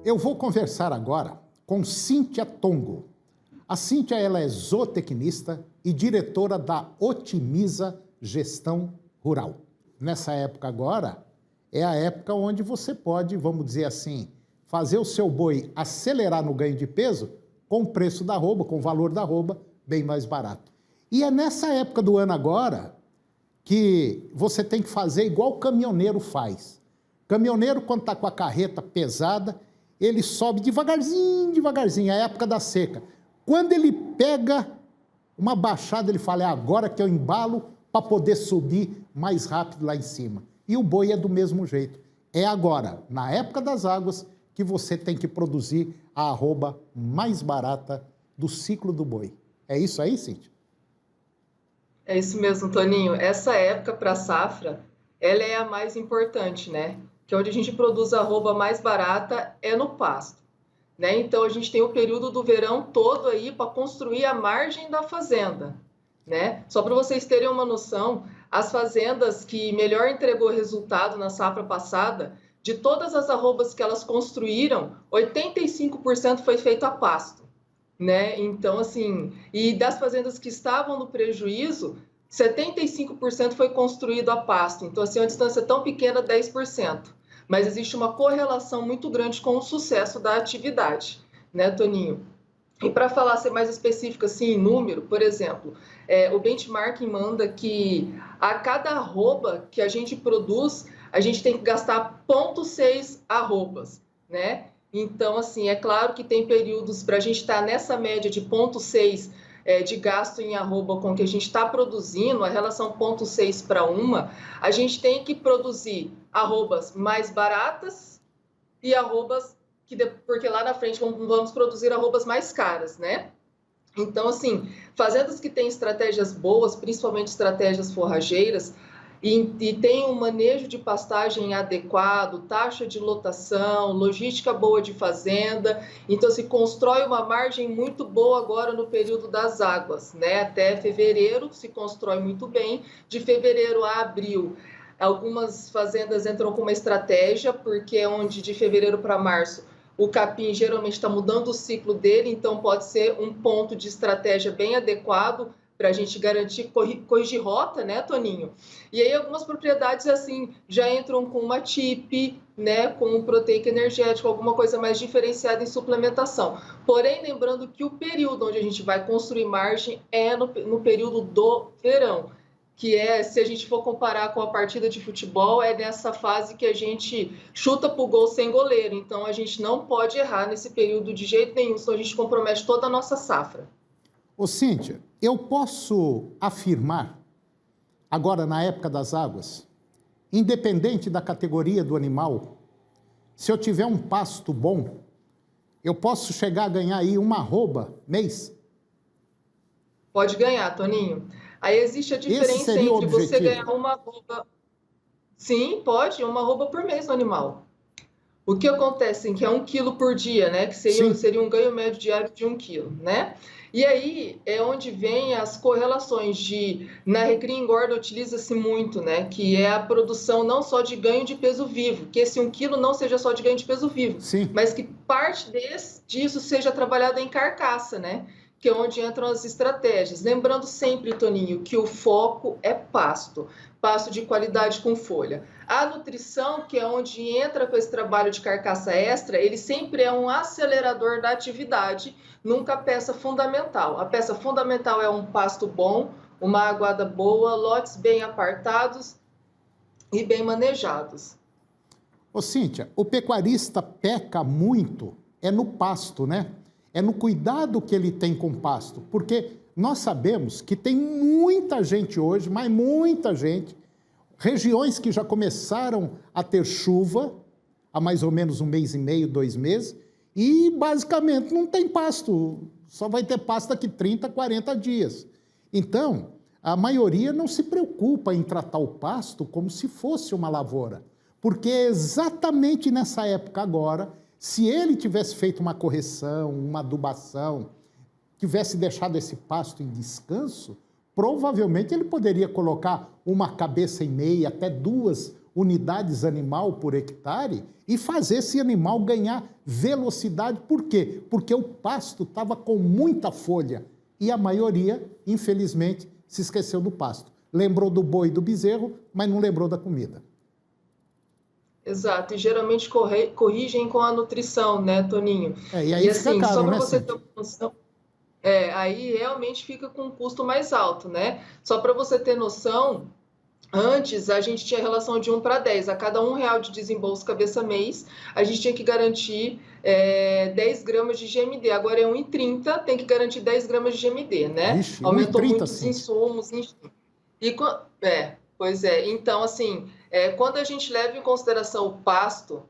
Eu vou conversar agora com Cíntia Tongo. A Cíntia ela é zootecnista e diretora da Otimiza Gestão Rural. Nessa época agora, é a época onde você pode, vamos dizer assim, fazer o seu boi acelerar no ganho de peso com o preço da arroba, com o valor da arroba, bem mais barato. E é nessa época do ano agora que você tem que fazer igual o caminhoneiro faz. O caminhoneiro, quando está com a carreta pesada, ele sobe devagarzinho, devagarzinho, é a época da seca. Quando ele pega uma baixada, ele fala, é agora que eu embalo para poder subir mais rápido lá em cima. E o boi é do mesmo jeito. É agora, na época das águas, que você tem que produzir a arroba mais barata do ciclo do boi. É isso aí, Cíntia? É isso mesmo, Toninho. Essa época para a safra, ela é a mais importante, né? Que é onde a gente produz a arroba mais barata é no pasto, né? Então a gente tem o período do verão todo aí para construir a margem da fazenda, né? Só para vocês terem uma noção, as fazendas que melhor entregou resultado na safra passada, de todas as arrobas que elas construíram, 85% foi feito a pasto, né? Então, assim, e das fazendas que estavam no prejuízo, 75% foi construído a pasto. Então, assim, uma distância tão pequena, 10%. Mas existe uma correlação muito grande com o sucesso da atividade, né, Toninho? E para falar ser mais específico, assim, em número, por exemplo, o benchmarking manda que a cada arroba que a gente produz, a gente tem que gastar 0,6 arrobas, né? Então, assim, é claro que tem períodos para a gente estar nessa média de 0,6 de gasto em arroba com o que a gente está produzindo, a relação 0,6 para 1, a gente tem que produzir arrobas mais baratas e arrobas porque lá na frente vamos produzir arrobas mais caras, né? Então, assim, fazendas que têm estratégias boas, principalmente estratégias forrageiras, e tem um manejo de pastagem adequado, taxa de lotação, logística boa de fazenda, então se constrói uma margem muito boa agora no período das águas, né? Até fevereiro se constrói muito bem, de fevereiro a abril. Algumas fazendas entram com uma estratégia, porque é onde de fevereiro para março o capim geralmente está mudando o ciclo dele, então pode ser um ponto de estratégia bem adequado para a gente garantir, corrigir rota, né, Toninho? E aí algumas propriedades, assim, já entram com uma TIP, né, com um proteico energético, alguma coisa mais diferenciada em suplementação. Porém, lembrando que o período onde a gente vai construir margem é no período do verão, que é, se a gente for comparar com a partida de futebol, é nessa fase que a gente chuta pro gol sem goleiro. Então, a gente não pode errar nesse período de jeito nenhum, senão a gente compromete toda a nossa safra. Ô, Cíntia, eu posso afirmar, agora na época das águas, independente da categoria do animal, se eu tiver um pasto bom, eu posso chegar a ganhar aí uma arroba mês? Pode ganhar, Toninho. Aí existe a Esse diferença seria o entre você objetivo? ganhar uma arroba. Sim, pode, uma arroba por mês no animal. O que acontece, que é 1 quilo por dia, né? Que seria um ganho médio diário de 1 quilo, né? E aí é onde vem as correlações de... Na Recria Engorda utiliza-se muito, né? Que é a produção não só de ganho de peso vivo, que esse 1 quilo não seja só de ganho de peso vivo, Sim. mas que parte disso seja trabalhada em carcaça, né? Que é onde entram as estratégias. Lembrando sempre, Toninho, que o foco é pasto, pasto de qualidade com folha. A nutrição, que é onde entra com esse trabalho de carcaça extra, ele sempre é um acelerador da atividade, nunca a peça fundamental. A peça fundamental é um pasto bom, uma aguada boa, lotes bem apartados e bem manejados. Ô, Cíntia, o pecuarista peca muito é no pasto, né? É no cuidado que ele tem com o pasto, porque nós sabemos que tem muita gente hoje, mas muita gente, regiões que já começaram a ter chuva há mais ou menos 1 mês e meio, 2 meses, e basicamente não tem pasto, só vai ter pasto daqui 30, 40 dias. Então, a maioria não se preocupa em tratar o pasto como se fosse uma lavoura, porque é exatamente nessa época agora, se ele tivesse feito uma correção, uma adubação, tivesse deixado esse pasto em descanso, provavelmente ele poderia colocar uma cabeça e meia, até 2 unidades animal por hectare e fazer esse animal ganhar velocidade. Por quê? Porque o pasto estava com muita folha e a maioria, infelizmente, se esqueceu do pasto. Lembrou do boi e do bezerro, mas não lembrou da comida. Exato, e geralmente corrigem com a nutrição, né, Toninho? E aí e fica assim, caro, só para né, você ter Cíntia? uma noção, aí realmente fica com um custo mais alto, né? Só para você ter noção, antes a gente tinha relação de 1 para 10, a cada R$ 1 de desembolso cabeça mês, a gente tinha que garantir 10 gramas de GMD, agora é 1,30, tem que garantir 10 gramas de GMD, né? Vixe, Aumentou 1,30, muito os Cíntia. insumos, enfim. E, pois é, então assim, quando a gente leva em consideração o pasto,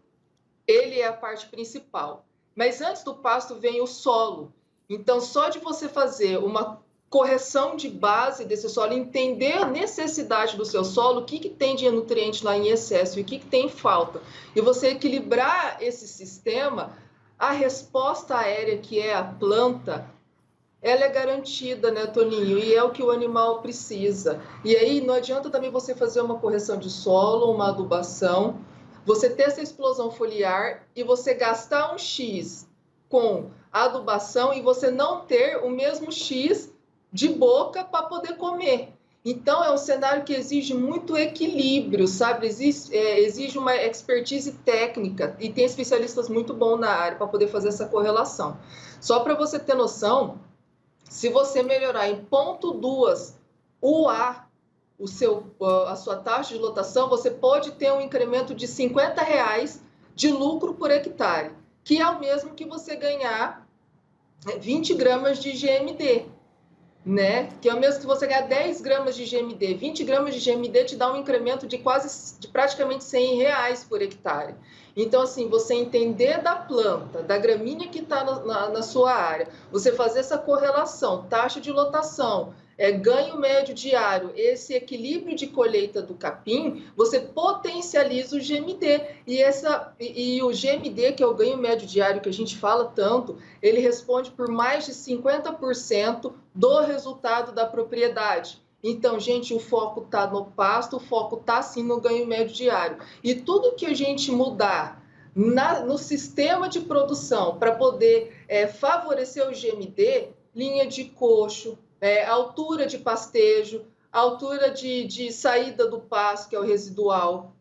ele é a parte principal. Mas antes do pasto vem o solo. Então, só de você fazer uma correção de base desse solo, entender a necessidade do seu solo, o que tem de nutriente lá em excesso e o que tem em falta, e você equilibrar esse sistema, a resposta aérea, que é a planta, ela é garantida, né, Toninho? E é o que o animal precisa. E aí não adianta também você fazer uma correção de solo, uma adubação, você ter essa explosão foliar e você gastar um X com adubação e você não ter o mesmo X de boca para poder comer. Então, é um cenário que exige muito equilíbrio, sabe? Exige uma expertise técnica e tem especialistas muito bons na área para poder fazer essa correlação. Só para você ter noção, se você melhorar em 0,2 UA a sua taxa de lotação, você pode ter um incremento de R$ 50 de lucro por hectare, que é o mesmo que você ganhar 20 gramas de GMD, né? Que é o mesmo que você ganhar 10 gramas de GMD. 20 gramas de GMD te dá um incremento de praticamente R$ 100 por hectare. Então, assim, você entender da planta, da gramínea que está na sua área, você fazer essa correlação, taxa de lotação, ganho médio diário, esse equilíbrio de colheita do capim, você potencializa o GMD. E o GMD, que é o ganho médio diário que a gente fala tanto, ele responde por mais de 50% do resultado da propriedade. Então, gente, o foco está no pasto, o foco está sim no ganho médio diário. E tudo que a gente mudar no sistema de produção para poder favorecer o GMD, linha de coxo, altura de pastejo, altura de saída do pasto, que é o residual,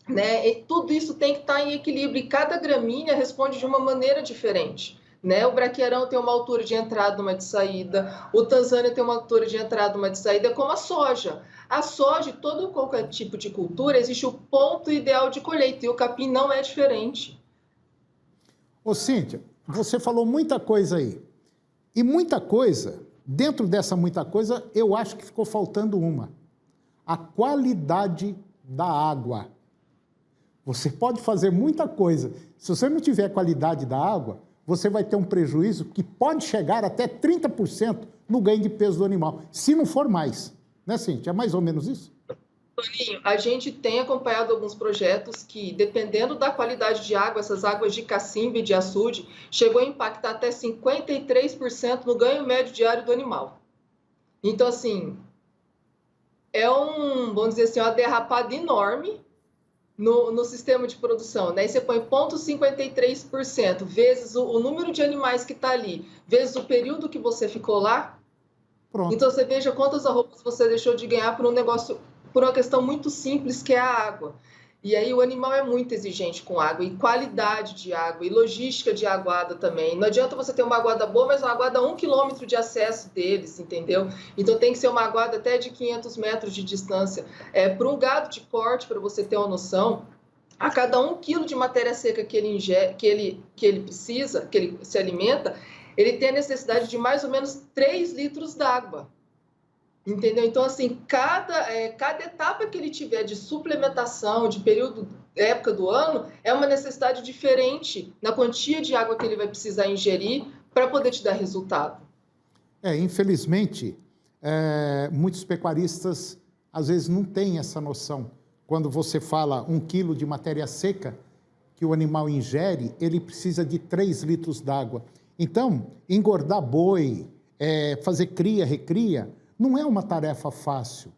né? E tudo isso tem que estar em equilíbrio e cada gramínea responde de uma maneira diferente. Né? O braquiarão tem uma altura de entrada, uma de saída. O Tanzânia tem uma altura de entrada, uma de saída, como a soja. A soja, todo qualquer tipo de cultura, existe o ponto ideal de colheita e o capim não é diferente. Ô, Cíntia, você falou muita coisa aí. E muita coisa, dentro dessa muita coisa, eu acho que ficou faltando uma. A qualidade da água. Você pode fazer muita coisa. Se você não tiver qualidade da água, você vai ter um prejuízo que pode chegar até 30% no ganho de peso do animal, se não for mais. Né, Cíntia? É mais ou menos isso? Toninho, a gente tem acompanhado alguns projetos que, dependendo da qualidade de água, essas águas de cacimba e de açude, chegou a impactar até 53% no ganho médio diário do animal. Então, assim, vamos dizer assim, uma derrapada enorme no sistema de produção, né? E você põe 0,53% vezes o número de animais que está ali, vezes o período que você ficou lá. Pronto. Então você veja quantas arrobas você deixou de ganhar por um negócio, por uma questão muito simples, que é a água. E aí o animal é muito exigente com água, e qualidade de água, e logística de aguada também. Não adianta você ter uma aguada boa, mas uma aguada a 1 quilômetro de acesso deles, entendeu? Então tem que ser uma aguada até de 500 metros de distância. Para um gado de corte, para você ter uma noção, a cada 1 quilo de matéria seca que ele precisa, que ele se alimenta, ele tem a necessidade de mais ou menos 3 litros d'água. Entendeu? Então, assim, cada etapa que ele tiver de suplementação, de período, época do ano, é uma necessidade diferente na quantia de água que ele vai precisar ingerir para poder te dar resultado. Infelizmente, muitos pecuaristas, às vezes, não têm essa noção. Quando você fala 1 quilo de matéria seca que o animal ingere, ele precisa de 3 litros d'água. Então, engordar boi, fazer cria, recria, não é uma tarefa fácil.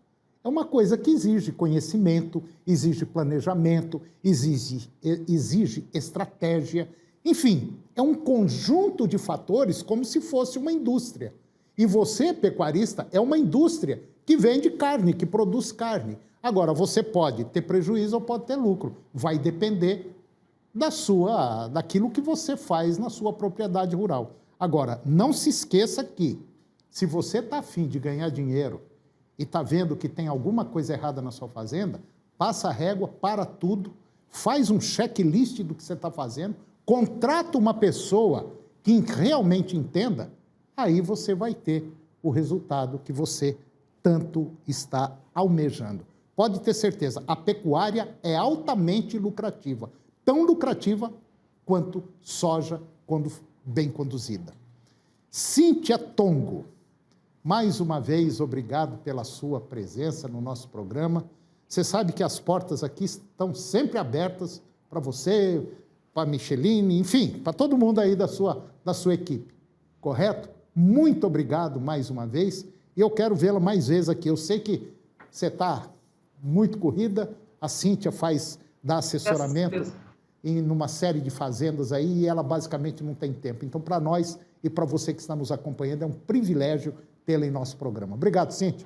É uma coisa que exige conhecimento, exige planejamento, exige estratégia. Enfim, é um conjunto de fatores como se fosse uma indústria. E você, pecuarista, é uma indústria que vende carne, que produz carne. Agora, você pode ter prejuízo ou pode ter lucro. Vai depender daquilo que você faz na sua propriedade rural. Agora, não se esqueça que, se você está afim de ganhar dinheiro e está vendo que tem alguma coisa errada na sua fazenda, passa a régua, para tudo, faz um checklist do que você está fazendo, contrata uma pessoa que realmente entenda, aí você vai ter o resultado que você tanto está almejando. Pode ter certeza, a pecuária é altamente lucrativa, tão lucrativa quanto soja quando bem conduzida. Cíntia Tongo, mais uma vez, obrigado pela sua presença no nosso programa. Você sabe que as portas aqui estão sempre abertas para você, para a Micheline, enfim, para todo mundo aí da sua equipe, correto? Muito obrigado mais uma vez e eu quero vê-la mais vezes aqui. Eu sei que você está muito corrida, a Cíntia dá assessoramento em uma série de fazendas aí e ela basicamente não tem tempo. Então, para nós e para você que está nos acompanhando, é um privilégio tê-la em nosso programa. Obrigado, Cíntia.